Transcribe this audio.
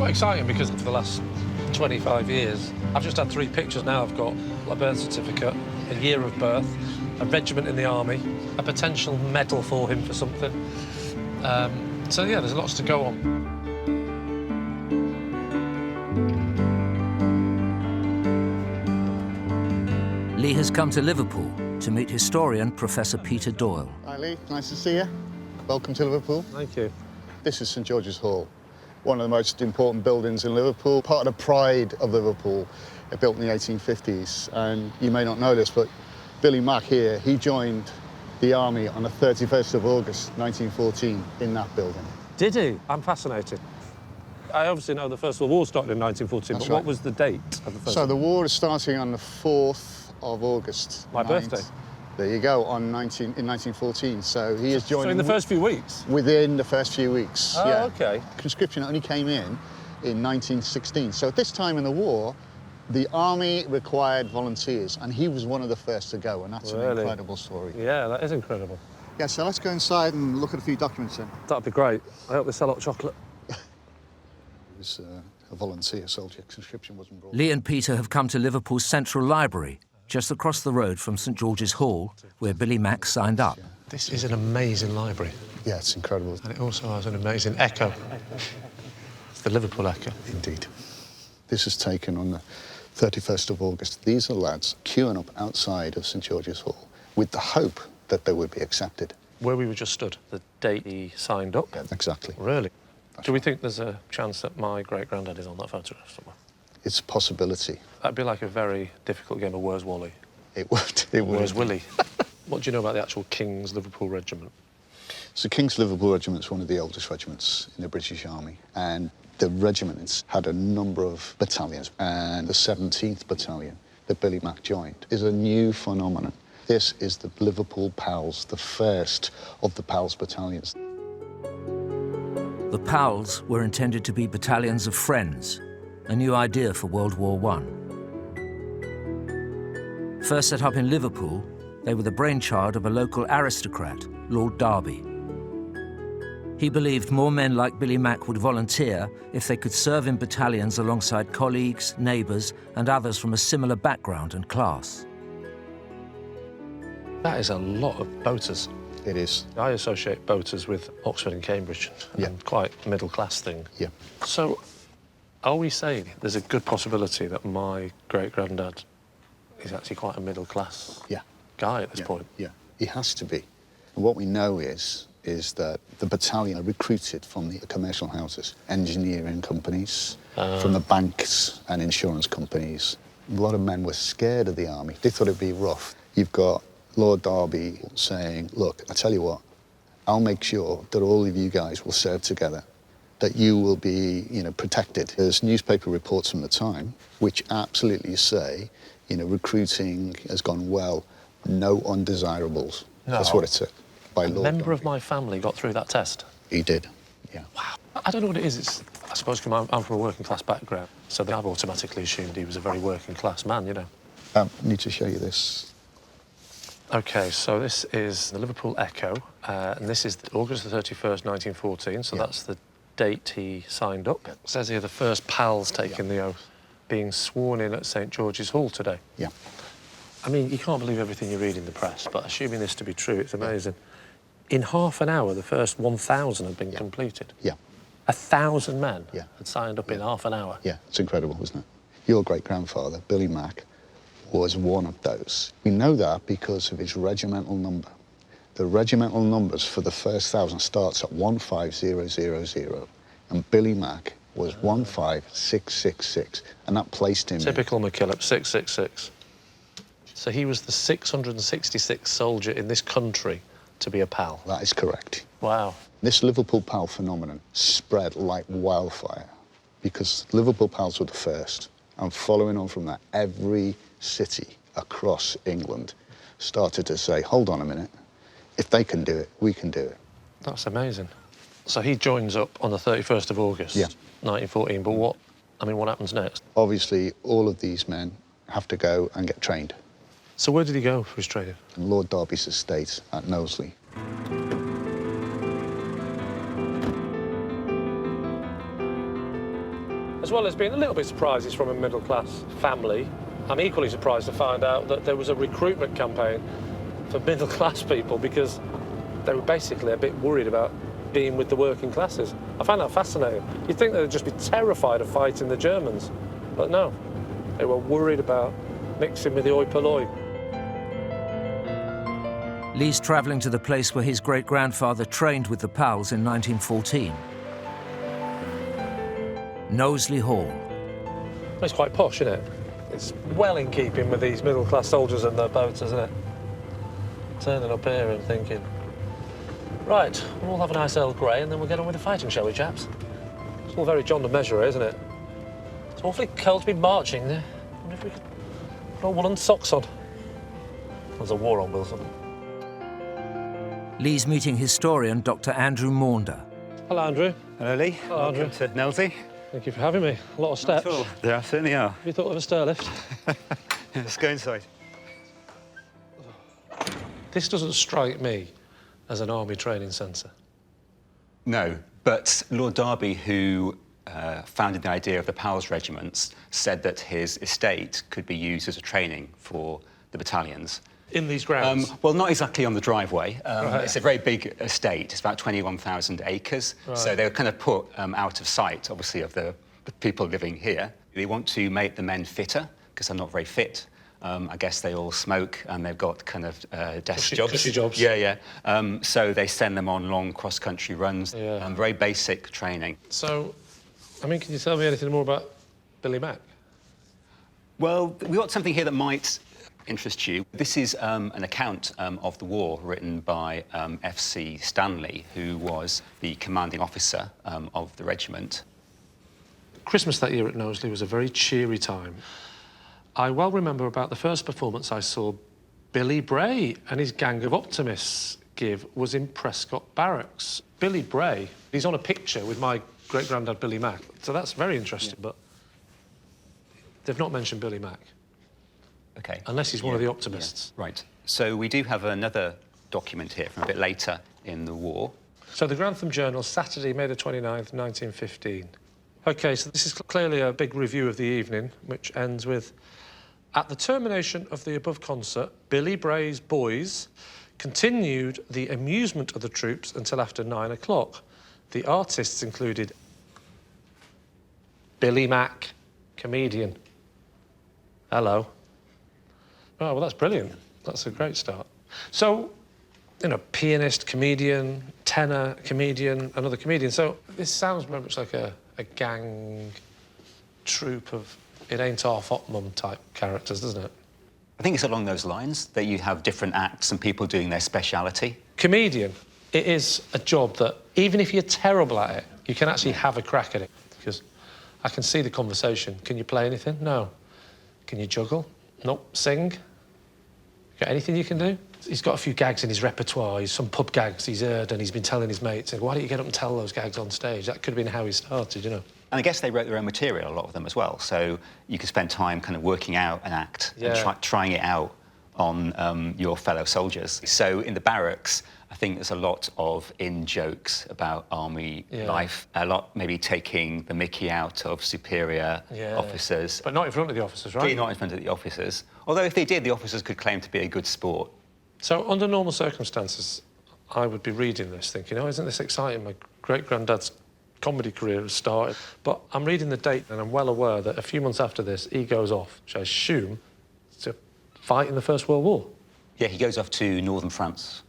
quite exciting because for the last 25 years, I've just had 3 pictures now. I've got a birth certificate, a year of birth, a regiment in the army, a potential medal for him for something. So, yeah, there's lots to go on. Lee has come to Liverpool to meet historian Professor Peter Doyle. Hi, Lee. Nice to see you. Welcome to Liverpool. Thank you. This is St George's Hall, one of the most important buildings in Liverpool, part of the pride of Liverpool, built in the 1850s. And you may not know this, but Billy Mack here, he joined the army on the 31st of August, 1914, in that building. Did he? I'm fascinated. I obviously know the First World War started in 1914, That's but right. what was the date of the First So World the War? war is starting on the 4th of August. My birthday. There you go, in 1914. So he has joined... So in the first few weeks? Within the first few weeks, Oh, yeah. OK. Conscription only came in 1916. So at this time in the war, the army required volunteers, and he was one of the first to go, and that's an incredible story. Yeah, that is incredible. Yeah, so let's go inside and look at a few documents then. That'd be great. I hope they sell hot chocolate. He was a volunteer soldier. Conscription wasn't brought. Lee and Peter have come to Liverpool's Central Library, just across the road from St George's Hall, where Billy Mack signed up. This is an amazing library. Yeah, it's incredible. And it also has an amazing echo. It's the Liverpool echo. Indeed. This is taken on the 31st of August. These are lads queuing up outside of St George's Hall with the hope that they would be accepted. Where we were just stood, the date he signed up. Yeah, exactly. Really? Do we think there's a chance that my great-granddad is on that photograph somewhere? It's a possibility. That'd be like a very difficult game of Where's Wally? It would. It would. Where's Willie? What do you know about the actual King's Liverpool Regiment? So King's Liverpool Regiment is one of the oldest regiments in the British Army, and the regiment had a number of battalions, and the 17th Battalion that Billy Mack joined is a new phenomenon. This is the Liverpool Pals, the first of the Pals battalions. The Pals were intended to be battalions of friends, a new idea for World War I. First set up in Liverpool, they were the brainchild of a local aristocrat, Lord Derby. He believed more men like Billy Mack would volunteer if they could serve in battalions alongside colleagues, neighbours, and others from a similar background and class. That is a lot of boaters. It is. I associate boaters with Oxford and Cambridge, and quite middle-class thing. Yeah. So, are we saying there's a good possibility that my great-granddad is actually quite a middle-class guy at this point? Yeah, he has to be. And what we know is that the battalion are recruited from the commercial houses, engineering companies, from the banks and insurance companies. A lot of men were scared of the army. They thought it'd be rough. You've got Lord Derby saying, look, I tell you what, I'll make sure that all of you guys will serve together, that you will be, protected. There's newspaper reports from the time which absolutely say, recruiting has gone well, no undesirables. No. That's what it said by Lord A member Derby. of my family got through that test. He did, yeah. Wow. I don't know what it is. It's, I suppose I'm from a working-class background, so I've automatically assumed he was a very working-class man, I need to show you this. OK, so this is the Liverpool Echo, and this is August the 31st, 1914, so that's the date he signed up. It says here the first PALs taking the oath, being sworn in at St George's Hall today. Yeah. I mean, you can't believe everything you read in the press, but assuming this to be true, it's amazing. In half an hour, the first 1,000 had been completed. Yeah. 1,000 men Yeah. had signed up in half an hour. Yeah, it's incredible, isn't it? Your great-grandfather, Billy Mack, was one of those. We know that because of his regimental number. The regimental numbers for the first 1,000 starts at 15000, and Billy Mack was 15666, and that placed him Typical McKillop, 666. So he was the 666th soldier in this country to be a PAL. That is correct. Wow. This Liverpool PAL phenomenon spread like wildfire because Liverpool PALs were the first, and following on from that, every city across England started to say, hold on a minute, if they can do it, we can do it. That's amazing. So he joins up on the 31st of August, 1914, but what happens next? Obviously, all of these men have to go and get trained. So where did he go for his training? Lord Derby's estate at Knowsley. As well as being a little bit surprised he's from a middle-class family, I'm equally surprised to find out that there was a recruitment campaign for middle-class people because they were basically a bit worried about being with the working classes. I find that fascinating. You'd think they'd just be terrified of fighting the Germans, but no, they were worried about mixing with the oi polloi. Lee's travelling to the place where his great-grandfather trained with the PALs in 1914. Knowsley Hall. It's quite posh, isn't it? It's well in keeping with these middle-class soldiers and their boats, isn't it? Turning up here and thinking, right, we'll all have a nice Earl Grey and then we'll get on with the fighting, shall we, chaps? It's all very John the Measurer, isn't it? It's awfully cold to be marching there. I wonder if we could put our woolen socks on. There's a war on, Wilson. Lee's meeting historian Dr. Andrew Maunder. Hello, Andrew. Hello, Lee. Hello, Andrew. Welcome to Knowsley. Thank you for having me. A lot of steps. Cool. There certainly are. Have you thought of a stair lift? Let's go inside. This doesn't strike me as an army training centre. No, but Lord Derby, who founded the idea of the PALS regiments, said that his estate could be used as a training for the battalions. In these grounds? Well, not exactly on the driveway. Right. It's a very big estate. It's about 21,000 acres. Right. So they were kind of put out of sight, obviously, of the people living here. They want to make the men fitter, because they're not very fit. I guess they all smoke and they've got kind of desk jobs. Cushy jobs. Yeah, yeah. So they send them on long cross-country runs. Yeah. Very basic training. So, I mean, can you tell me anything more about Billy Mack? Well, we've got something here that might interest you. This is an account of the war written by F.C. Stanley, who was the commanding officer of the regiment. Christmas that year at Knowsley was a very cheery time. I well remember about the first performance I saw Billy Bray and his gang of optimists give was in Prescott Barracks. Billy Bray, he's on a picture with my great-granddad Billy Mack, so that's very interesting, but they've not mentioned Billy Mack. OK. Unless he's one of the optimists. Yeah. Right. So we do have another document here from a bit later in the war. So the Grantham Journal, Saturday, May the 29th, 1915. OK, so this is clearly a big review of the evening, which ends with, at the termination of the above concert, Billy Bray's boys continued the amusement of the troops until after 9 o'clock. The artists included Billy Mack, comedian. Hello. Oh, well, that's brilliant. That's a great start. So, you know, pianist, comedian, tenor, comedian, another comedian. So this sounds very much like a gang troupe of it ain't our hot mum type characters, doesn't it? I think it's along those lines, that you have different acts and people doing their speciality. Comedian, it is a job that, even if you're terrible at it, you can actually have a crack at it. Because I can see the conversation. Can you play anything? No. Can you juggle? Nope. Sing? Got anything you can do? He's got a few gags in his repertoire. He's some pub gags he's heard and he's been telling his mates, why don't you get up and tell those gags on stage? That could have been how he started, you know. And I guess they wrote their own material, a lot of them as well, so you could spend time kind of working out an act and trying it out on your fellow soldiers. So in the barracks, I think there's a lot of in-jokes about army life, a lot maybe taking the mickey out of superior officers. But not in front of the officers, right? Not in front of the officers. Although if they did, the officers could claim to be a good sport. So under normal circumstances, I would be reading this thinking, oh, isn't this exciting? My great-granddad's comedy career has started. But I'm reading the date and I'm well aware that a few months after this, he goes off, which I assume, to fight in the First World War. Yeah, he goes off to northern France.